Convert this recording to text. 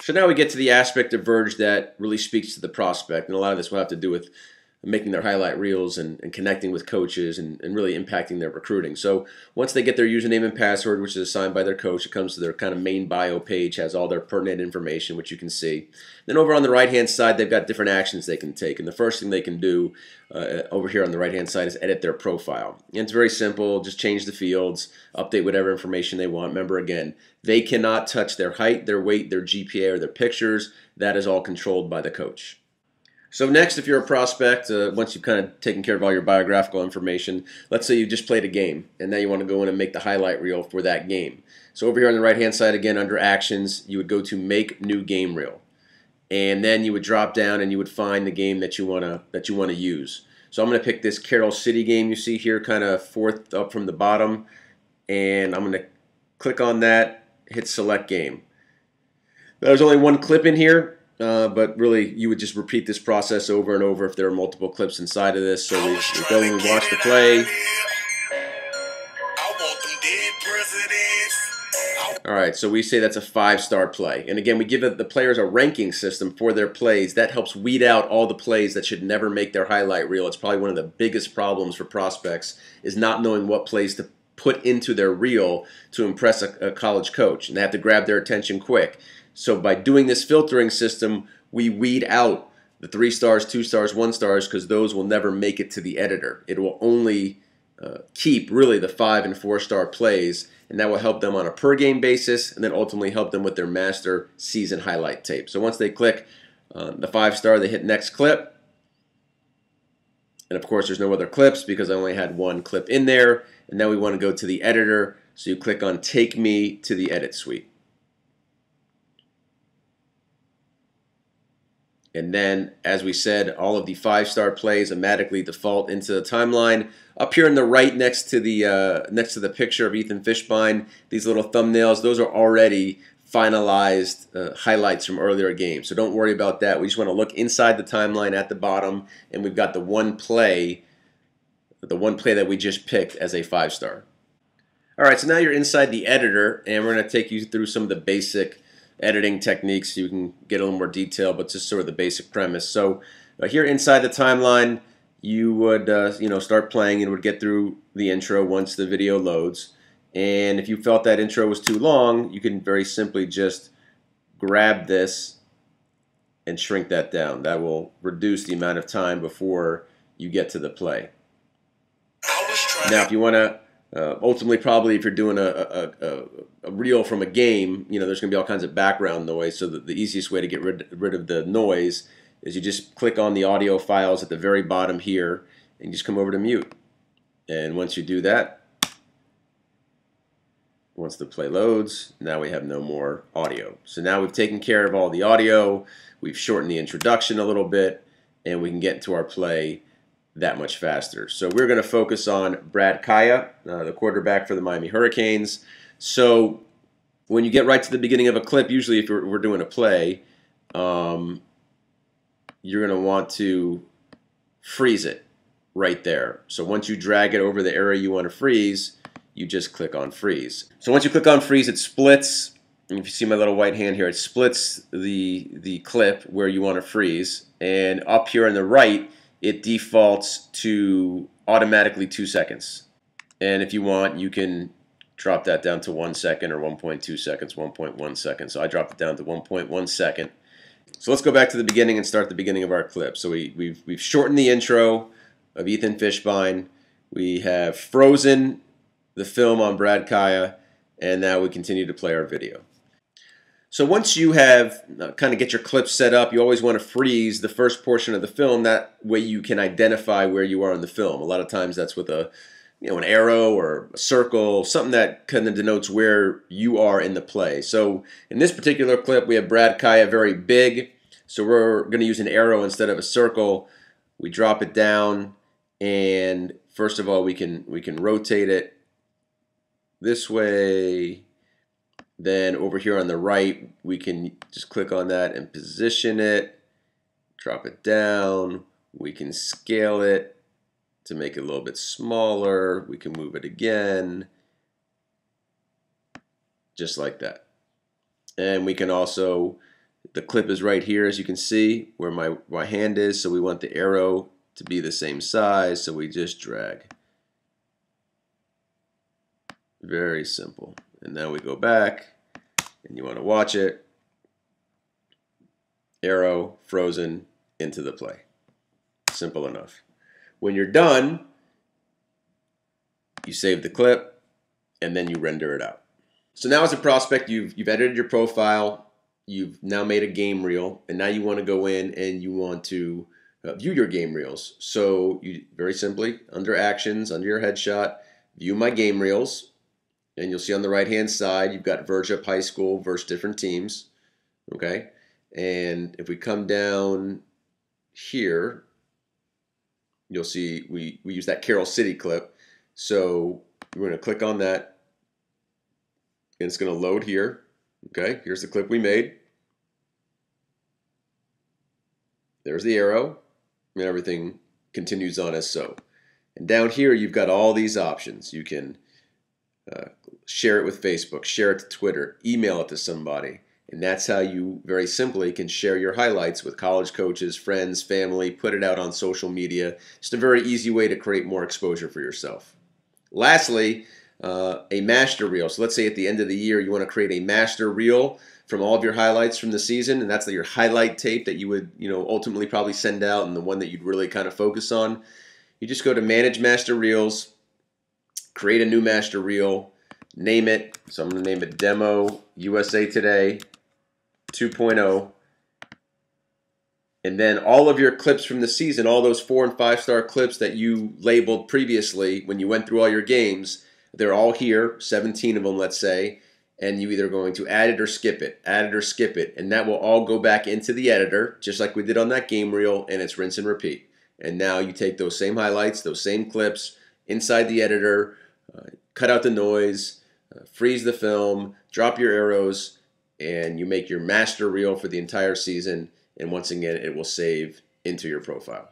So now we get to the aspect of Verge that really speaks to the prospect, and a lot of this will have to do with making their highlight reels and connecting with coaches and really impacting their recruiting. So once they get their username and password, which is assigned by their coach, it comes to their kind of main bio page, has all their pertinent information, which you can see. Then over on the right-hand side, they've got different actions they can take. And the first thing they can do over here on the right-hand side is edit their profile. And it's very simple. Just change the fields, update whatever information they want. Remember, again, they cannot touch their height, their weight, their GPA, or their pictures. That is all controlled by the coach. So next, if you're a prospect, once you've kind of taken care of all your biographical information, let's say you just played a game, and now you want to go in and make the highlight reel for that game. So over here on the right-hand side, again, under Actions, you would go to Make New Game Reel. And then you would drop down and you would find the game that you want to use. So I'm going to pick this Carroll City game you see here, kind of fourth up from the bottom. And I'm going to click on that, hit Select Game. There's only one clip in here. But really, you would just repeat this process over and over if there are multiple clips inside of this. So we go and we watch the play. Alright, so we say that's a 5-star play. And again, we give the players a ranking system for their plays. That helps weed out all the plays that should never make their highlight reel. It's probably one of the biggest problems for prospects, is not knowing what plays to put into their reel to impress a college coach. And they have to grab their attention quick. So by doing this filtering system, we weed out the 3 stars, 2 stars, 1 stars, because those will never make it to the editor. It will only keep really the 5 and 4-star plays, and that will help them on a per game basis, and then ultimately help them with their master season highlight tape. So once they click the 5-star, they hit next clip. And of course, there's no other clips because I only had one clip in there. And now we want to go to the editor, so you click on Take Me to the Edit Suite. And then, as we said, all of the 5-star plays automatically default into the timeline. Up here on the right, next to the picture of Ethan Fishbein, these little thumbnails, those are already finalized highlights from earlier games. So don't worry about that. We just want to look inside the timeline at the bottom, and we've got the one play that we just picked as a 5-star. All right, so now you're inside the editor, and we're going to take you through some of the basic editing techniques so you can get a little more detail, but just sort of the basic premise. So here inside the timeline, you would start playing and would get through the intro once the video loads. And if you felt that intro was too long, you can very simply just grab this and shrink that down. That will reduce the amount of time before you get to the play. Now, if you want to ultimately, probably if you're doing a reel from a game, there's going to be all kinds of background noise. So the easiest way to get rid of the noise is you just click on the audio files at the very bottom here and just come over to mute. And once you do that, once the play loads, now we have no more audio. So now we've taken care of all the audio, we've shortened the introduction a little bit, and we can get into our play that much faster. So we're going to focus on Brad Kaya, the quarterback for the Miami Hurricanes. So when you get right to the beginning of a clip, usually if we're doing a play, you're going to want to freeze it right there. So once you drag it over the area you want to freeze, you just click on freeze. So once you click on freeze, it splits. And if you see my little white hand here, it splits the clip where you want to freeze. And up here on the right, it defaults to automatically 2 seconds. And if you want, you can drop that down to 1 second or 1.2 seconds, 1.1 seconds. So I dropped it down to 1.1 second. So let's go back to the beginning and start the beginning of our clip. So we've shortened the intro of Ethan Fishbein. We have frozen the film on Brad Kaya, and now we continue to play our video. So once you have kind of get your clips set up, you always want to freeze the first portion of the film. That way you can identify where you are in the film. A lot of times that's with an arrow or a circle, something that kind of denotes where you are in the play. So in this particular clip, we have Brad Kaya very big. So we're going to use an arrow instead of a circle. We drop it down, and first of all, we can rotate it this way. Then over here on the right, we can just click on that and position it, drop it down. We can scale it to make it a little bit smaller. We can move it again, just like that. And we can also The clip is right here, as you can see, where my hand is, so we want the arrow to be the same size, so we just drag. Very simple. And now we go back, and you want to watch it. Arrow, frozen, into the play. Simple enough. When you're done, you save the clip, and then you render it out. So now as a prospect, you've edited your profile, you've now made a game reel, and now you want to go in and you want to view your game reels. So you very simply, under actions, under your headshot, view my game reels, and you'll see on the right hand side you've got Verge Up High School versus different teams. Okay, and if we come down here, you'll see we use that Carroll City clip. So we're going to click on that, and it's going to load here. Okay, here's the clip we made. There's the arrow, and everything continues on as so. And down here, you've got all these options. You can share it with Facebook, share it to Twitter, email it to somebody. And that's how you very simply can share your highlights with college coaches, friends, family, put it out on social media. Just a very easy way to create more exposure for yourself. Lastly, a master reel. So let's say at the end of the year you want to create a master reel from all of your highlights from the season, and that's your highlight tape that you would ultimately probably send out, and the one that you'd really kind of focus on. You just go to Manage Master Reels, create a new master reel, name it. So I'm going to name it Demo USA Today 2.0. And then all of your clips from the season, all those 4- and 5-star clips that you labeled previously when you went through all your games, they're all here, 17 of them, let's say, and you either going to add it or skip it, add it or skip it, and that will all go back into the editor, just like we did on that game reel, and it's rinse and repeat. And now you take those same highlights, those same clips, inside the editor, cut out the noise, freeze the film, drop your arrows, and you make your master reel for the entire season. And once again, it will save into your profile.